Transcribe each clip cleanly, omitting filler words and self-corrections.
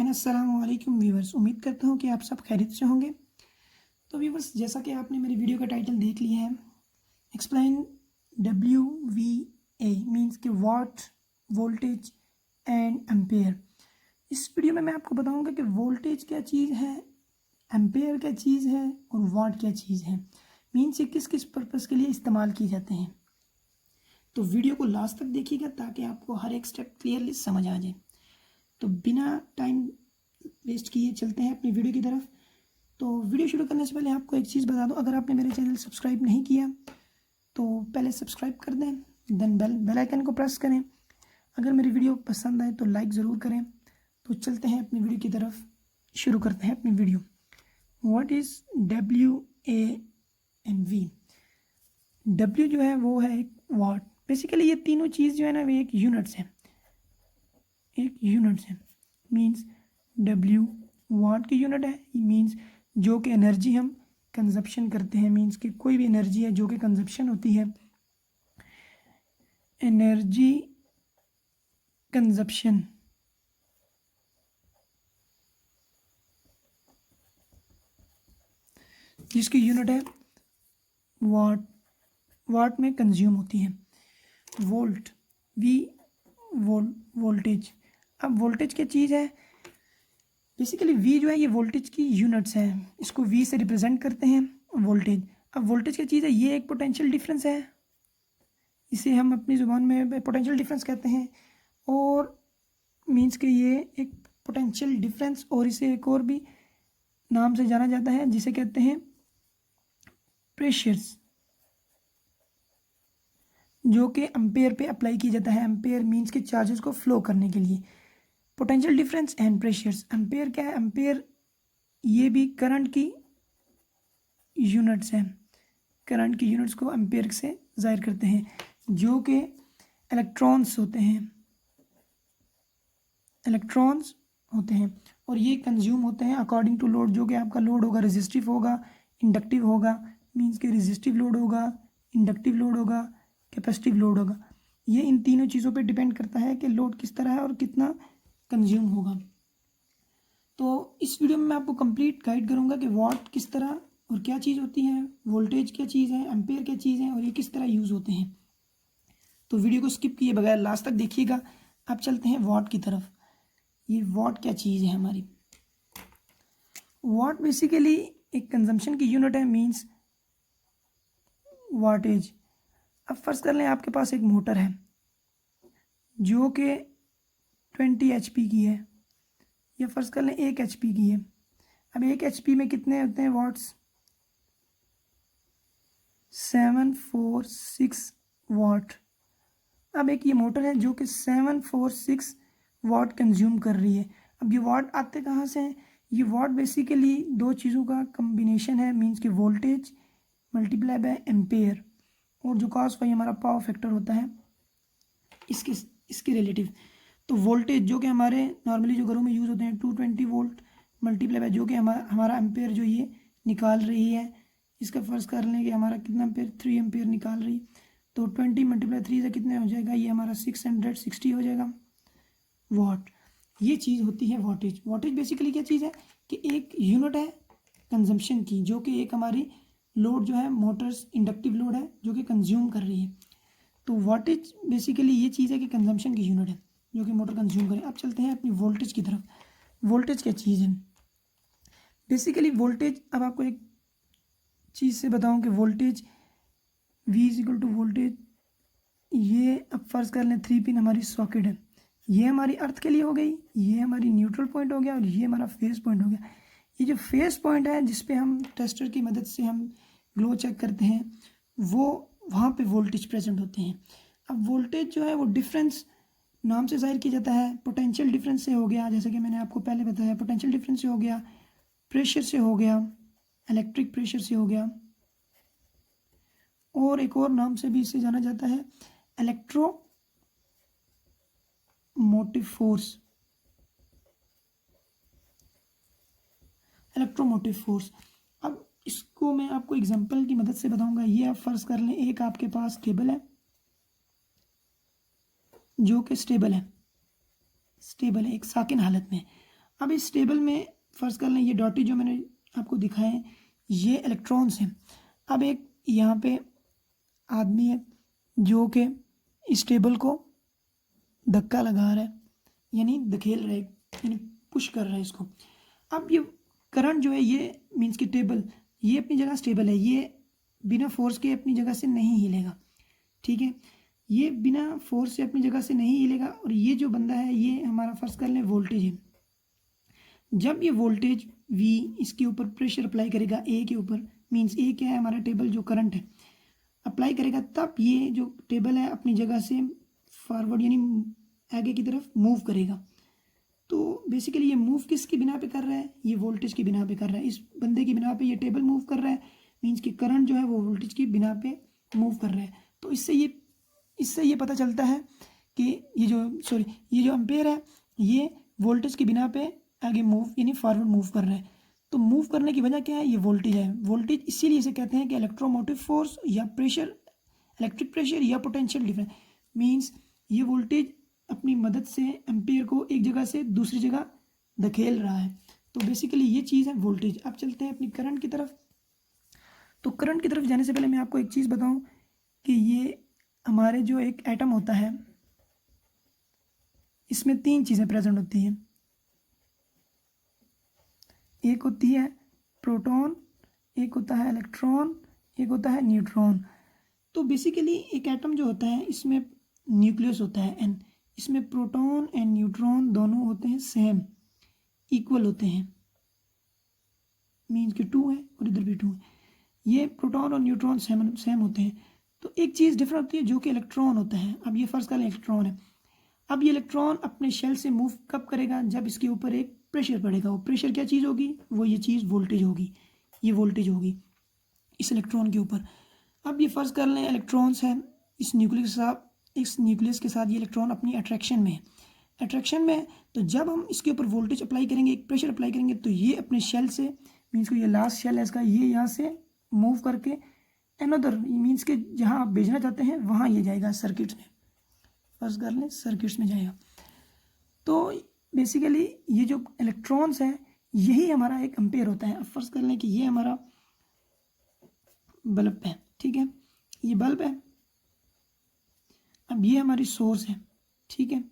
अस्सलाम वालेकुम व्यूवर्स। उम्मीद करता हूँ कि आप सब खैरियत से होंगे। तो व्यूवर्स, जैसा कि आपने मेरी वीडियो का टाइटल देख लिया है, एक्सप्लेन WVA मीन्स कि वाट, वोल्टेज एंड एम्पेयर। इस वीडियो में मैं आपको बताऊंगा कि वोल्टेज क्या चीज़ है, एम्पेयर क्या चीज़ है और वाट क्या चीज़ है, मीन्स ये किस किस पर्पज़ के लिए इस्तेमाल किए जाते हैं। तो वीडियो को लास्ट तक देखिएगा ताकि आपको हर एक स्टेप क्लियरली समझ आ जाए। तो बिना टाइम वेस्ट किए चलते हैं अपनी वीडियो की तरफ। तो वीडियो शुरू करने से पहले आपको एक चीज़ बता दूं, अगर आपने मेरे चैनल सब्सक्राइब नहीं किया तो पहले सब्सक्राइब कर दें, देन बेल आइकन को प्रेस करें। अगर मेरी वीडियो पसंद आए तो लाइक ज़रूर करें। तो चलते हैं अपनी वीडियो की तरफ, शुरू करते हैं अपनी video. What is WANV? W जो है वो है एक वाट। बेसिकली ये तीनों चीज़ जो है ना, वो एक यूनिट्स है, मीन्स W वाट की यूनिट है, मीन्स जो कि एनर्जी हम कंजप्शन करते हैं, मीन्स कि कोई भी एनर्जी है जो कि कंजप्शन होती है, एनर्जी कंजप्शन जिसकी यूनिट है वाट, वाट में कंज्यूम होती है। Volt, voltage. अब वोल्टेज क्या चीज़ है? बेसिकली V जो है ये वोल्टेज की यूनिट्स है, इसको V से रिप्रेजेंट करते हैं वोल्टेज। अब वोल्टेज क्या चीज़ है? ये एक पोटेंशियल डिफरेंस है, इसे हम अपनी ज़ुबान में पोटेंशियल डिफरेंस कहते हैं। और मीन्स कि ये एक पोटेंशियल डिफरेंस, और इसे एक और भी नाम से जाना जाता है जिसे कहते हैं प्रेशर्स, जो कि एम्पेयर पे अप्लाई किया जाता है। एम्पेयर मीन्स के चार्जेस को फ्लो करने के लिए। Potential difference and pressures. Ampere क्या है? एम्पेयर ये भी करंट की यूनिट्स हैं, करंट की यूनिट्स को एम्पेयर से जाहिर करते हैं, जो कि इलेक्ट्रॉन्स होते हैं, और ये कंज्यूम होते हैं अकॉर्डिंग टू लोड। जो कि आपका लोड होगा रेजिस्टिव होगा, इंडक्टिव होगा, मीन्स के रेजिस्टिव लोड होगा, इंडक्टिव लोड होगा, कैपेसिटिव लोड होगा। ये इन तीनों चीज़ों पे डिपेंड करता है कि लोड किस तरह है और कितना कंज्यूम होगा। तो इस वीडियो में मैं आपको कंप्लीट गाइड करूँगा कि वाट किस तरह और क्या चीज़ होती है, वोल्टेज क्या चीज़ है, एम्पेयर क्या चीज़ है और ये किस तरह यूज़ होते हैं। तो वीडियो को स्किप किए बगैर लास्ट तक देखिएगा। अब चलते हैं वाट की तरफ। ये वाट क्या चीज़ है हमारी? वाट बेसिकली एक कंजम्पशन की यूनिट है, मीन्स वाटेज। अब फर्ज कर लें आपके पास एक मोटर है जो कि 20 HP की है, या फर्ज कर लें 1 HP की है। अब 1 HP में कितने होते हैं वाट्स? 746 वाट। अब एक ये मोटर है जो कि 746 वाट कंज्यूम कर रही है। अब ये वाट आते कहाँ से हैं? ये वाट बेसिकली दो चीज़ों का कम्बिनेशन है, मीन्स कि वोल्टेज मल्टीप्लाई बाय एम्पेयर, और जो कॉस वाई हमारा पावर फैक्टर होता है इसके रिलेटिव। तो वोल्टेज जो कि हमारे नॉर्मली जो घरों में यूज़ होते हैं 220 वोल्ट, मल्टीप्लाई बाय जो कि हमारा एम्पेयर जो ये निकाल रही है, इसका फर्ज कर लें कि हमारा कितना एम्पेयर, 3 एम्पेयर निकाल रही है। तो 20 मल्टीप्लाई 3 से कितने हो जाएगा? ये हमारा 660 हो जाएगा वाट। ये चीज़ होती है वाटेज। वाटेज बेसिकली क्या चीज़ है कि एक यूनिट है कंजम्पशन की, जो कि एक हमारी लोड जो है मोटर्स इंडक्टिव लोड है जो कि कंज्यूम कर रही है। तो वाटेज बेसिकली ये चीज़ है कि कंजम्पशन की यूनिट है जो कि मोटर कंज्यूम करे। अब चलते हैं अपनी वोल्टेज की तरफ। वोल्टेज क्या चीज़ है? बेसिकली वोल्टेज, अब आपको एक चीज़ से बताऊं कि voltage V is equal to voltage, ये अब फर्ज कर लें 3 पिन हमारी सॉकेट है, ये हमारी अर्थ के लिए हो गई, ये हमारी न्यूट्रल पॉइंट हो गया और ये हमारा फेस पॉइंट हो गया। ये जो फेस पॉइंट है जिस पे हम टेस्टर की मदद से हम ग्लो चेक करते हैं, वो वहाँ पे वोल्टेज प्रेजेंट होते हैं। अब वोल्टेज जो है वो डिफरेंस नाम से जाहिर किया जाता है। पोटेंशियल डिफरेंस से हो गया, जैसे कि मैंने आपको पहले बताया, पोटेंशियल डिफरेंस से हो गया, प्रेशर से हो गया, इलेक्ट्रिक प्रेशर से हो गया, और एक और नाम से भी इसे जाना जाता है इलेक्ट्रोमोटिव फोर्स। अब इसको मैं आपको एग्जांपल की मदद से बताऊंगा। ये आप फर्ज कर लें एक आपके पास केबल है जो कि स्टेबल है एक साकिन हालत में। अब इस टेबल में फर्ज कर लें ये डॉटेड जो मैंने आपको दिखाए हैं ये इलेक्ट्रॉन्स हैं। अब एक यहाँ पे आदमी है जो कि इस टेबल को धक्का लगा रहा है, यानी धकेल रहा है, यानी पुश कर रहा है इसको। अब ये करंट जो है ये मीन्स की टेबल ये अपनी जगह स्टेबल है, ये बिना फोर्स के अपनी जगह से नहीं हिलेगा, ठीक है। ये बिना फोर्स से अपनी जगह से नहीं हिलेगा। और ये जो बंदा है ये हमारा फर्ज कर लें वोल्टेज है। जब ये वोल्टेज V इसके ऊपर प्रेशर अप्लाई करेगा A के ऊपर, मीन्स A क्या है हमारा टेबल जो करंट है अप्लाई करेगा, तब ये जो टेबल है अपनी जगह से फॉरवर्ड यानी आगे की तरफ मूव करेगा। तो बेसिकली ये मूव किसकी बिना पे कर रहा है, ये वोल्टेज की बिना पे कर रहा है। इस बंदे की बिना पे ये टेबल मूव कर रहा है, मीन्स कि करंट जो है वो वोल्टेज की बिना पे मूव कर रहा है। तो इससे ये पता चलता है कि ये जो एम्पेयर है ये वोल्टेज की बिना पे आगे मूव यानी फॉरवर्ड मूव कर रहा है। तो मूव करने की वजह क्या है, ये वोल्टेज है। वोल्टेज इसीलिए इसे कहते हैं कि इलेक्ट्रोमोटिव फोर्स या प्रेशर, इलेक्ट्रिक प्रेशर या पोटेंशियल डिफरेंस। मीन्स ये वोल्टेज अपनी मदद से एम्पेयर को एक जगह से दूसरी जगह धकेल रहा है। तो बेसिकली ये चीज़ है वोल्टेज। अब चलते हैं अपनी करंट की तरफ। तो करंट की तरफ जाने से पहले मैं आपको एक चीज़ बताऊं कि ये हमारे जो एक एटम होता है इसमें 3 चीज़ें प्रेजेंट होती हैं। एक होती है प्रोटॉन, एक होता है इलेक्ट्रॉन, एक होता है न्यूट्रॉन। तो बेसिकली एक एटम जो होता है इसमें न्यूक्लियस होता है एन, इसमें प्रोटॉन एंड न्यूट्रॉन दोनों होते हैं सेम, इक्वल होते हैं, मीन्स कि 2 है और इधर भी 2 है। ये प्रोटॉन और न्यूट्रॉन सेम होते हैं। तो एक चीज़ डिफरेंट होती है जो कि इलेक्ट्रॉन होता है। अब ये फर्स्ट का इलेक्ट्रॉन है। अब ये इलेक्ट्रॉन अपने शेल से मूव कब करेगा, जब इसके ऊपर एक प्रेशर पड़ेगा। वो प्रेशर क्या चीज़ होगी, वो ये चीज़ वोल्टेज होगी, ये वोल्टेज होगी इस इलेक्ट्रॉन के ऊपर। अब ये फर्ज कर लें इलेक्ट्रॉन्स हैं इस न्यूक्लियस के साथ ये इलेक्ट्रॉन अपनी अट्रैक्शन में है, तो जब हम इसके ऊपर वोल्टेज अप्लाई करेंगे, एक प्रेशर अप्लाई करेंगे, तो ये अपने शेल से मीन्स को ये लास्ट शेल है इसका, ये यहाँ से मूव करके अनदर मीन्स के जहाँ आप भेजना चाहते हैं वहाँ ये जाएगा सर्किट्स में, फर्ज कर लें सर्किट्स में जाएगा। तो बेसिकली ये जो इलेक्ट्रॉन्स हैं यही हमारा एक एम्पेयर होता है। अब फर्ज कर लें कि ये हमारा बल्ब है, ठीक है, ये बल्ब है। अब ये हमारी सोर्स है, ठीक है,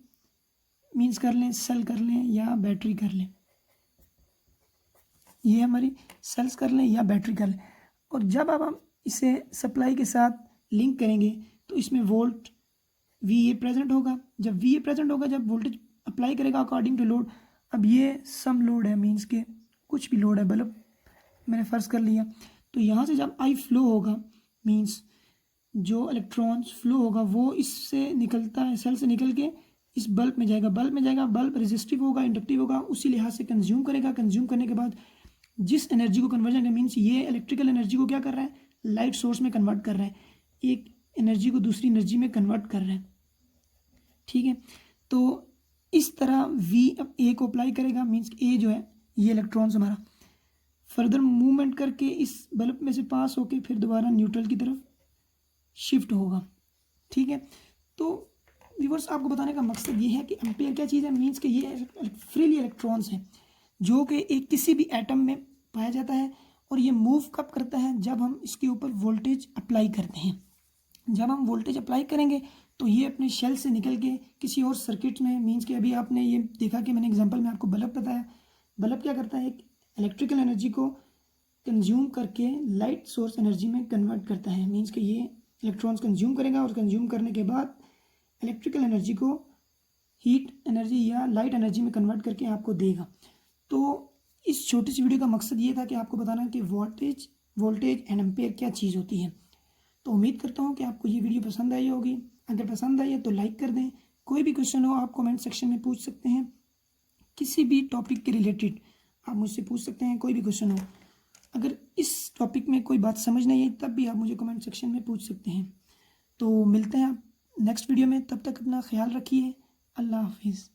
मीन्स कर लें सेल कर लें या बैटरी कर लें, ये हमारी सेल्स कर लें या बैटरी कर लें। और जब अब हम इसे सप्लाई के साथ लिंक करेंगे तो इसमें वोल्ट VA प्रेजेंट होगा। जब VA प्रेजेंट होगा, जब वोल्टेज अप्लाई करेगा अकॉर्डिंग टू लोड। अब ये सम लोड है, मीन्स के कुछ भी लोड है, बल्ब मैंने फ़र्ज़ कर लिया। तो यहाँ से जब I फ्लो होगा, मीन्स जो इलेक्ट्रॉन्स फ्लो होगा वो इससे निकलता है, सेल से निकल के इस बल्ब में जाएगा। बल्ब रेजिस्टिव होगा, इंडक्टिव होगा, उसी लिहाज से कंज्यूम करेगा। कंज्यूम करने के बाद जिस एनर्जी को कन्वर्जन है, मीन्स ये इलेक्ट्रिकल एनर्जी को क्या कर रहा है, लाइट सोर्स में कन्वर्ट कर रहा है, एक एनर्जी को दूसरी एनर्जी में कन्वर्ट कर रहा है, ठीक है। तो इस तरह V अब A को अप्लाई करेगा, मीन्स A जो है ये इलेक्ट्रॉन्स हमारा फर्दर मूवमेंट करके इस बल्ब में से पास होके फिर दोबारा न्यूट्रल की तरफ शिफ्ट होगा, ठीक है। तो व्यूअर्स आपको बताने का मकसद ये है कि एम्पेयर क्या चीज़ है, मीन्स कि ये फ्रीली इलेक्ट्रॉन्स हैं जो कि एक किसी भी एटम में पाया जाता है। और ये मूव कब करता है, जब हम इसके ऊपर वोल्टेज अप्लाई करते हैं। जब हम वोल्टेज अप्लाई करेंगे तो ये अपने शेल से निकल के किसी और सर्किट में, मीन्स कि अभी आपने ये देखा कि मैंने एग्जांपल में आपको बल्ब बताया, बल्ब क्या करता है, एक इलेक्ट्रिकल एनर्जी को कंज्यूम करके लाइट सोर्स एनर्जी में कन्वर्ट करता है। मीन्स कि ये इलेक्ट्रॉन्स कंज्यूम करेगा और कंज्यूम करने के बाद इलेक्ट्रिकल एनर्जी को हीट एनर्जी या लाइट एनर्जी में कन्वर्ट करके आपको देगा। तो इस छोटी सी वीडियो का मकसद ये था कि आपको बताना कि वोल्टेज एंड एम्पेयर क्या चीज़ होती है। तो उम्मीद करता हूँ कि आपको ये वीडियो पसंद आई होगी। अगर पसंद आई है तो लाइक कर दें। कोई भी क्वेश्चन हो आप कमेंट सेक्शन में पूछ सकते हैं, किसी भी टॉपिक के रिलेटेड आप मुझसे पूछ सकते हैं, कोई भी क्वेश्चन हो। अगर इस टॉपिक में कोई बात समझ नहीं आई तब भी आप मुझे कमेंट सेक्शन में पूछ सकते हैं। तो मिलते हैं आप नेक्स्ट वीडियो में, तब तक अपना ख्याल रखिए। अल्लाह हाफिज़।